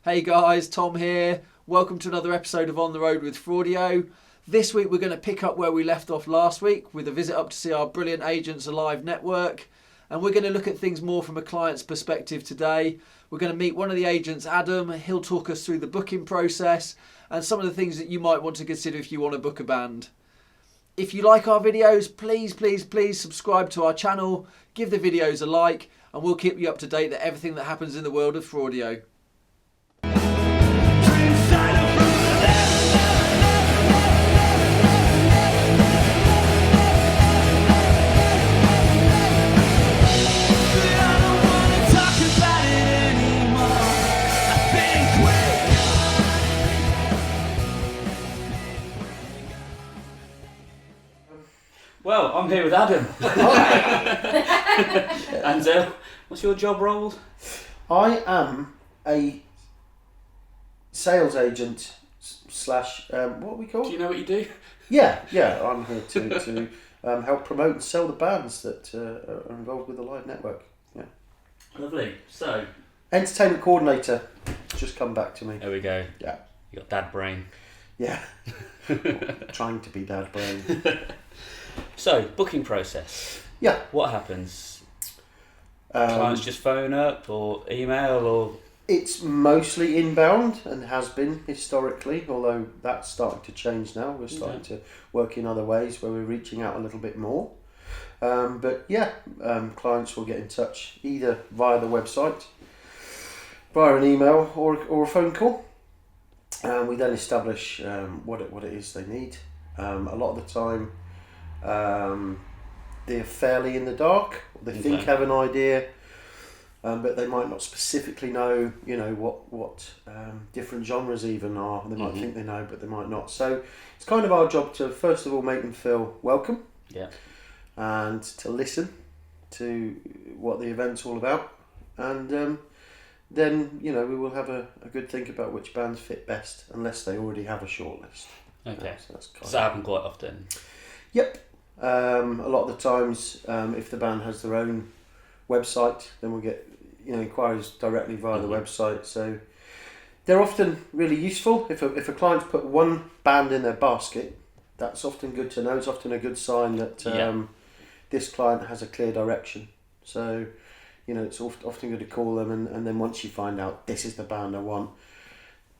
Hey guys, Tom here. Welcome to another episode of On the Road with Fraudio. This week we're going to pick up where we left off last week with a visit up to see our brilliant Agents Alive network. And we're going to look at things more from a client's perspective today. We're going to meet one of the agents, Adam. He'll talk us through the booking process and some of the things that you might want to consider if you want to book a band. If you like our videos, please subscribe to our channel, give the videos a like, and we'll keep you up to date with everything that happens in the world of Fraudio. Well, I'm here with Adam. And what's your job role? I am a sales agent slash what are we called? Do you know what you do? Yeah. I'm here to help promote and sell the bands that are involved with the live network. Yeah. Lovely. So, Entertainment coordinator. Just come back to me. there we go. Yeah. You got dad brain. Yeah. Trying to be dad brain. So, booking process. Yeah. What happens? Clients just phone up or email or? It's mostly inbound and has been historically, although that's starting to change now. We're starting to work in other ways where we're reaching out a little bit more. Clients will get in touch either via the website, via an email or a phone call. We then establish what it is they need. A lot of the time, they're fairly in the dark. They think have an idea, but they might not specifically know. What different genres even are. They might think they know, but they might not. So it's kind of our job to first of all make them feel welcome. Yeah. And to listen to what the event's all about, and then we will have a good think about which bands fit best, unless they already have a shortlist. Okay. So that's Does that happen quite often? Yep. A lot of the times, if the band has their own website, then we'll get inquiries directly via the website. So they're often really useful. If a client's put one band in their basket, that's often good to know. It's often a good sign that this client has a clear direction. So it's often good to call them, and then once you find out this is the band I want,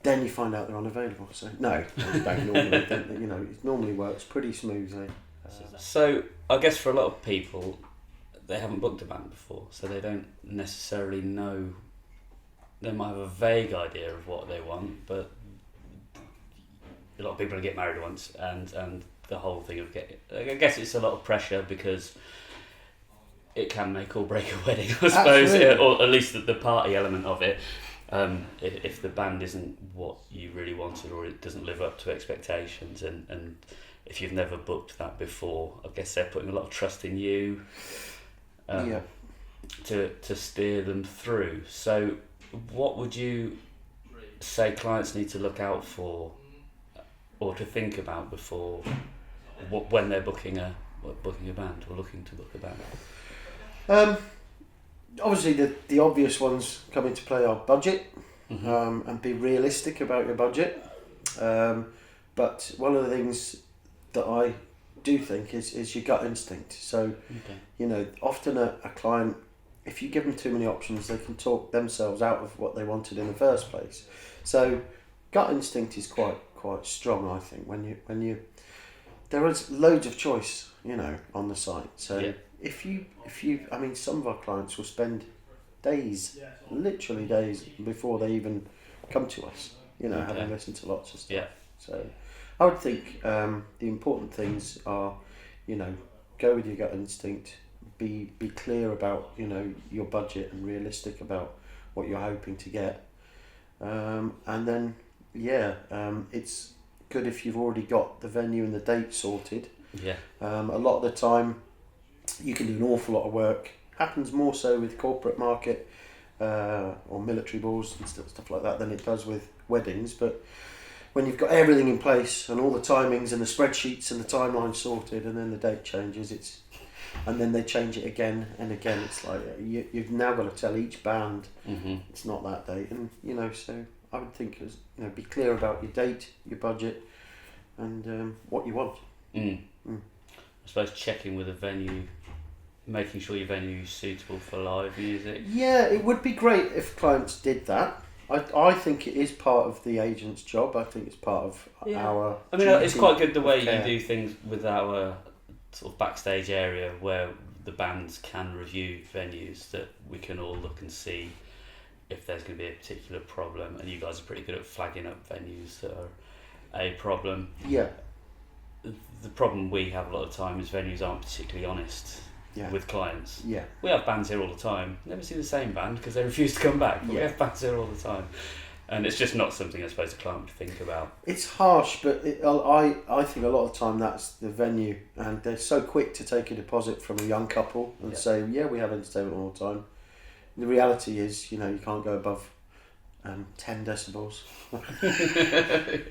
then you find out they're unavailable. So no, don't normally. It normally works pretty smoothly. So I guess for a lot of people, they haven't booked a band before, so they don't necessarily know. They might have a vague idea of what they want, but a lot of people get married once, and the whole thing of I guess it's a lot of pressure because it can make or break a wedding, I suppose, or at least the party element of it. If the band isn't what you really wanted or it doesn't live up to expectations, and if you've never booked that before, I guess they're putting a lot of trust in you to steer them through. So what would you say clients need to look out for or to think about before when they're booking a band or looking to book a band? Obviously, the obvious ones come into play are budget, and be realistic about your budget. But one of the things that I do think is your gut instinct. So, often a client, if you give them too many options, they can talk themselves out of what they wanted in the first place. So, gut instinct is quite strong, I think. When you there is loads of choice, on the site. So. If you, some of our clients will spend days, literally days, before they even come to us, having listened to lots of stuff. Yeah. So I would think the important things are, go with your gut instinct, be clear about, your budget and realistic about what you're hoping to get. And then, it's good if you've already got the venue and the date sorted. Yeah. A lot of the time, you can do an awful lot of work. Happens more so with corporate market or military balls and stuff like that than it does with weddings. But when you've got everything in place and all the timings and the spreadsheets and the timeline sorted, and then the date changes, and then they change it again and again. It's like you've now got to tell each band it's not that date, and so I would think is, be clear about your date, your budget, and what you want. I suppose checking with a venue, making sure your venue is suitable for live music. Yeah, it would be great if clients did that. I think it is part of the agent's job. I think it's part of our. I mean, it's quite good the way care. you do things with our sort of backstage area where the bands can review venues that we can all look and see if there's going to be a particular problem, and you guys are pretty good at flagging up venues that are a problem. Yeah. The problem we have a lot of time is venues aren't particularly honest with clients. Yeah. We have bands here all the time. Never see the same band because they refuse to come back. But we have bands here all the time, and it's just not something I suppose a client would think about. It's harsh, but I think a lot of the time that's the venue, and they're so quick to take a deposit from a young couple and say, yeah, we have entertainment all the time. The reality is, you can't go above 10 decibels.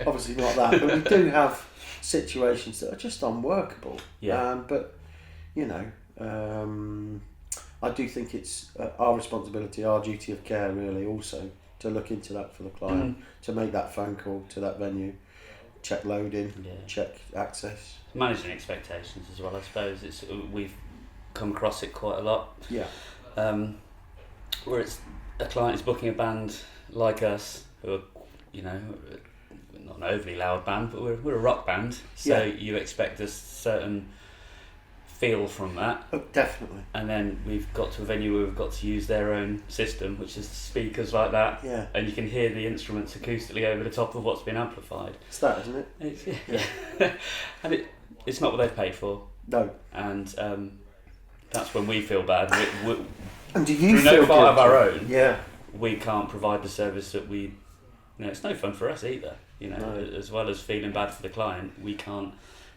Obviously not that, but we do have situations that are just unworkable. Yeah. But I do think it's our responsibility, our duty of care, really, also to look into that for the client, to make that phone call to that venue, check loading, check access, managing expectations as well. I suppose we've come across it quite a lot. Yeah. Where it's a client is booking a band like us, who are, not an overly loud band, but we're a rock band, so you expect a certain feel from that. Oh, definitely. And then we've got to a venue where we've got to use their own system, which is speakers like that. Yeah. And you can hear the instruments acoustically over the top of what's been amplified. It's that, isn't it? It's, and it's not what they've paid for. No. And that's when we feel bad. And do you through feel no fault of guilty? our own? Yeah. We can't provide the service that we. It's no fun for us either. No. As well as feeling bad for the client, we can't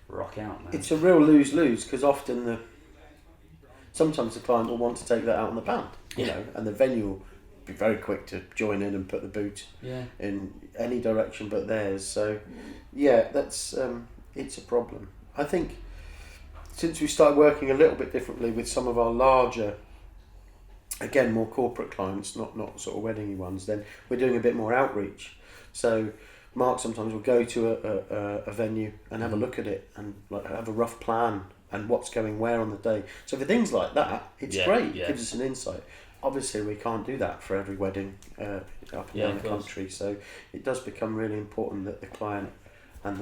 rock out, man. It's a real lose-lose because often sometimes the client will want to take that out on the band, and the venue will be very quick to join in and put the boot in any direction but theirs. So, that's it's a problem. I think since we started working a little bit differently with some of our larger, again, more corporate clients, not sort of weddingy ones, then we're doing a bit more outreach. So Mark sometimes will go to a venue and have a look at it and have a rough plan and what's going where on the day. So for things like that, it's great. It gives us an insight. Obviously, we can't do that for every wedding up and down the country. So it does become really important that the client and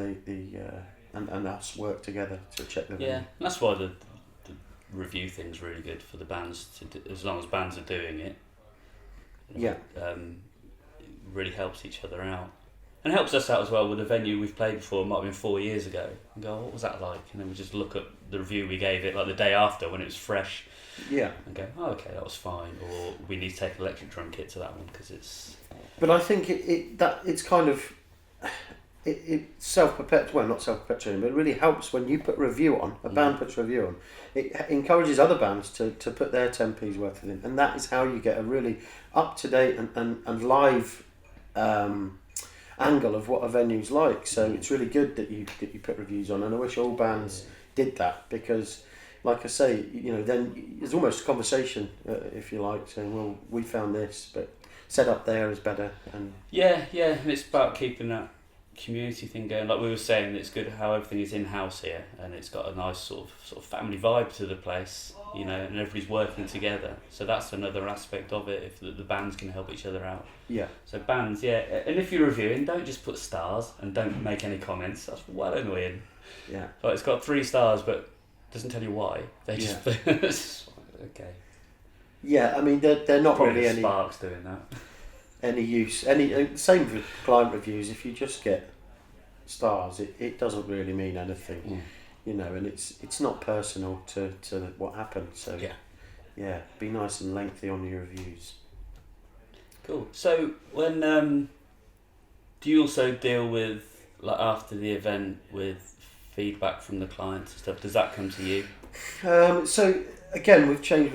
and us work together to check the venue. Yeah, and that's why the review thing's really good for the bands to do, as long as bands are doing it. It really helps each other out. And it helps us out as well with a venue we've played before, it might have been 4 years ago, and go, what was that like? And then we just look at the review we gave it like the day after when it was fresh. Yeah. And go, oh, okay, that was fine. Or we need to take an electric drum kit to that one because it's... But I think it's kind of... It's self-perpetuating, well, not self-perpetuating, but it really helps when you put a review on, a band puts a review on. It encourages other bands to put their 10p's worth in, and that is how you get a really up-to-date and live angle of what a venue's like. So it's really good that you put reviews on, and I wish all bands did that, because, like I say, then there's almost a conversation, if you like, saying, well, we found this, but set up there is better. And and it's about keeping that community thing going. Like we were saying, it's good how everything is in-house here, and it's got a nice sort of family vibe to the place, and everybody's working together. So that's another aspect of it, if the bands can help each other out. Yeah. So bands, and if you're reviewing, don't just put stars and don't make any comments. That's well annoying. Yeah. Like it's got 3 stars, but doesn't tell you why. They just okay. Yeah, I mean they're not Probably really any Sparks doing that. Any use. Same with client reviews. If you just get stars, it doesn't really mean anything. And it's not personal to what happened. So be nice and lengthy on your reviews. Cool. So when do you also deal with, like, after the event, with feedback from the clients and stuff? Does that come to you? So again, we've changed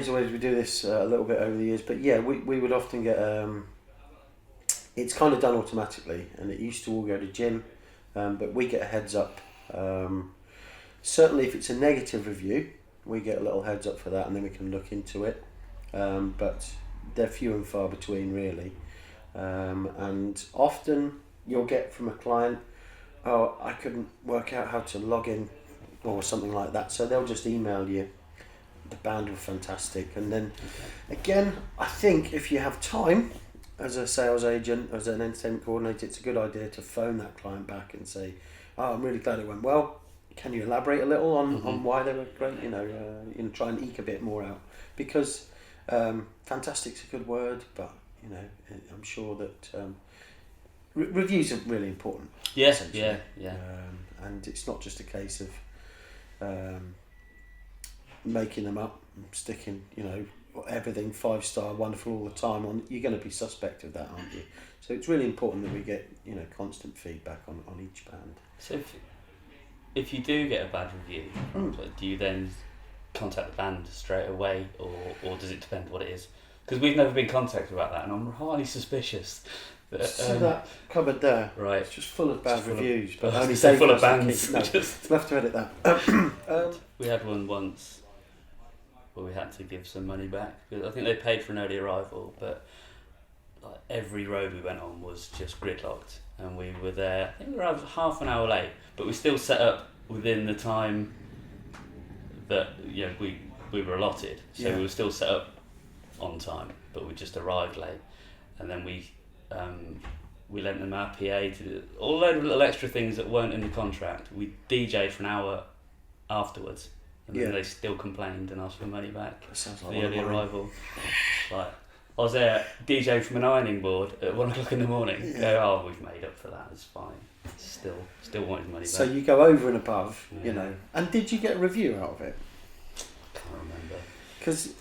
the ways we do this a little bit over the years, but we would often get it's kind of done automatically, and it used to all go to Jim, but we get a heads up. Certainly if it's a negative review, we get a little heads up for that, and then we can look into it, but they're few and far between, really. And often you'll get from a client, oh, I couldn't work out how to log in or something like that. So they'll just email you, the band were fantastic. And then again, I think if you have time as a sales agent, as an entertainment coordinator, it's a good idea to phone that client back and say, oh, I'm really glad it went well. Can you elaborate a little on why they were great? Try and eke a bit more out. Because fantastic's a good word, but I'm sure that reviews are really important. Yeah. And it's not just a case of making them up and sticking, everything 5-star, wonderful all the time on. You're going to be suspect of that, aren't you? So it's really important that we get constant feedback on each band. So if you do get a bad review, do you then contact the band straight away, or does it depend what it is? Because we've never been contacted about that, and I'm highly suspicious. So that cupboard there, right? It's just full of bad reviews, but only full of bands. No, we'll have to edit that. We had one once where we had to give some money back because I think they paid for an early arrival, but like every road we went on was just gridlocked, and we were there. I think we were half an hour late, but we still set up within the time that we were allotted. So we were still set up on time, but we just arrived late, and then we lent them our PA to do all load of little extra things that weren't in the contract. We DJ'd for an hour afterwards, and then they still complained and asked for money back for the early arrival. Like, I was there DJing from an ironing board at 1 o'clock in the morning. Yeah. Go, we've made up for that. It's fine. Still wanted money back. So you go over and above, And did you get a review out of it? Can't remember. Because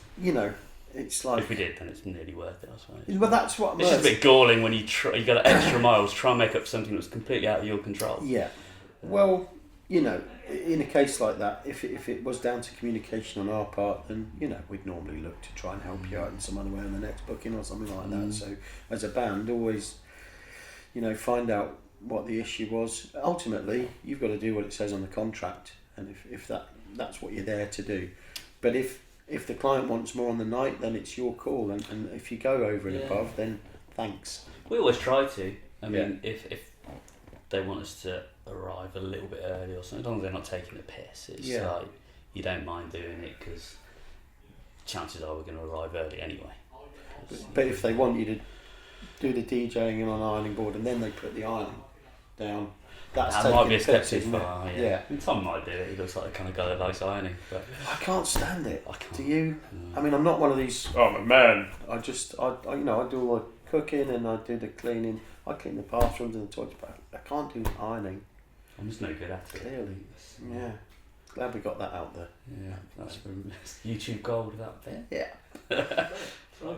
it's like, if we did, then it's nearly worth it, I suppose. Well, that's what. It's just a bit galling when you got extra miles, try and make up something that's completely out of your control. Yeah. Well, in a case like that, if it was down to communication on our part, then we'd normally look to try and help you out in some other way on the next booking or something like that. So as a band, always find out what the issue was. Ultimately, you've got to do what it says on the contract, and if that's what you're there to do. But if the client wants more on the night, then it's your call, and if you go over and above, then thanks. We always try to. I mean, if they want us to arrive a little bit early or something, as long as they're not taking the piss, it's like you don't mind doing it because chances are we're going to arrive early anyway. But if they want you to do the DJing and on an ironing board and then they put the iron down, that might be a step too far. Yeah. And Tom might do it. He looks like the kind of guy that likes ironing. But I can't stand it. I can't. Do you? No. I mean, I'm not one of these. Oh, I'm a man. I do all the cooking and I do the cleaning. I clean the bathrooms and the toilets, but I can't do ironing. I'm just no good at it. Clearly. Yeah. Glad we got that out there. Yeah, that's from YouTube Gold, that bit. Yeah.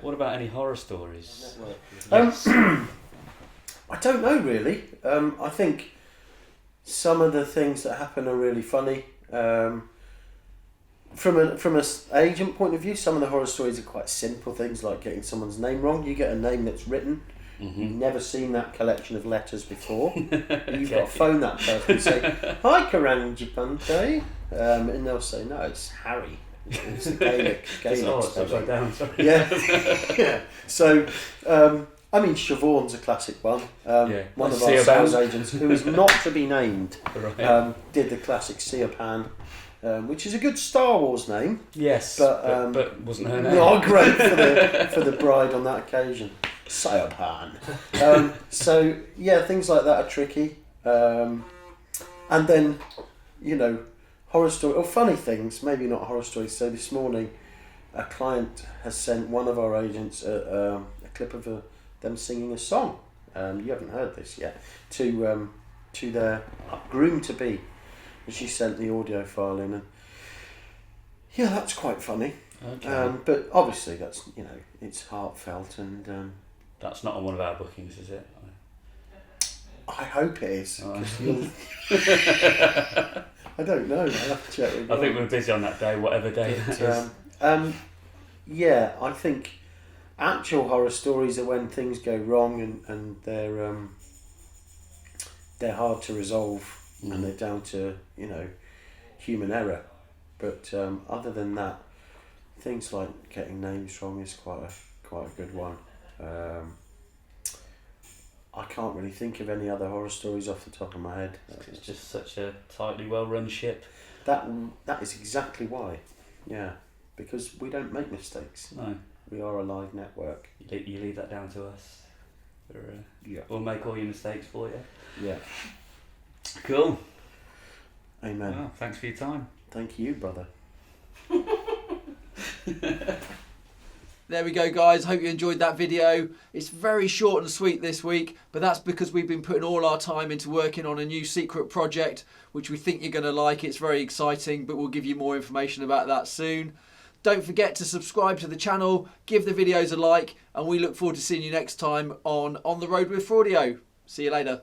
What about any horror stories? I don't know really. I think some of the things that happen are really funny. From an agent point of view, some of the horror stories are quite simple things like getting someone's name wrong. You get a name that's written. You've never seen that collection of letters before. You've got to phone that person and say, "Hi, Karanji Pante," and they'll say, "No, it's Harry." It's a Gaelic spelling. Down, sorry. Yeah. So, I mean, Siobhan's a classic one. One of our sales agents, who is not to be named, did the classic Siobhan, which is a good Star Wars name. Yes, but wasn't her name. Not great for the bride on that occasion. Siobhan. So yeah, things like that are tricky. And then, horror story or funny things, maybe not horror stories. So this morning, a client has sent one of our agents a clip of them singing a song. You haven't heard this yet. To their groom to be, and she sent the audio file in, and yeah, that's quite funny. Okay. But obviously, that's it's heartfelt, and that's not on one of our bookings, is it? I hope it is. I don't know. I'll have to check with I think we're busy on that day, whatever day that is. Yeah, I think actual horror stories are when things go wrong and they're hard to resolve and they're down to human error. But other than that, things like getting names wrong is quite a good one. I can't really think of any other horror stories off the top of my head. It's just such a tightly well-run ship. That is exactly why. Yeah, because we don't make mistakes. No. We are a live network. You leave that down to us. Yeah. We'll make all your mistakes for you. Yeah. Cool. Amen. Well, thanks for your time. Thank you, brother. There we go, guys. Hope you enjoyed that video. It's very short and sweet this week, but that's because we've been putting all our time into working on a new secret project, which we think you're going to like. It's very exciting, but we'll give you more information about that soon. Don't forget to subscribe to the channel, give the videos a like, and we look forward to seeing you next time on the Road with Fraudio. See you later.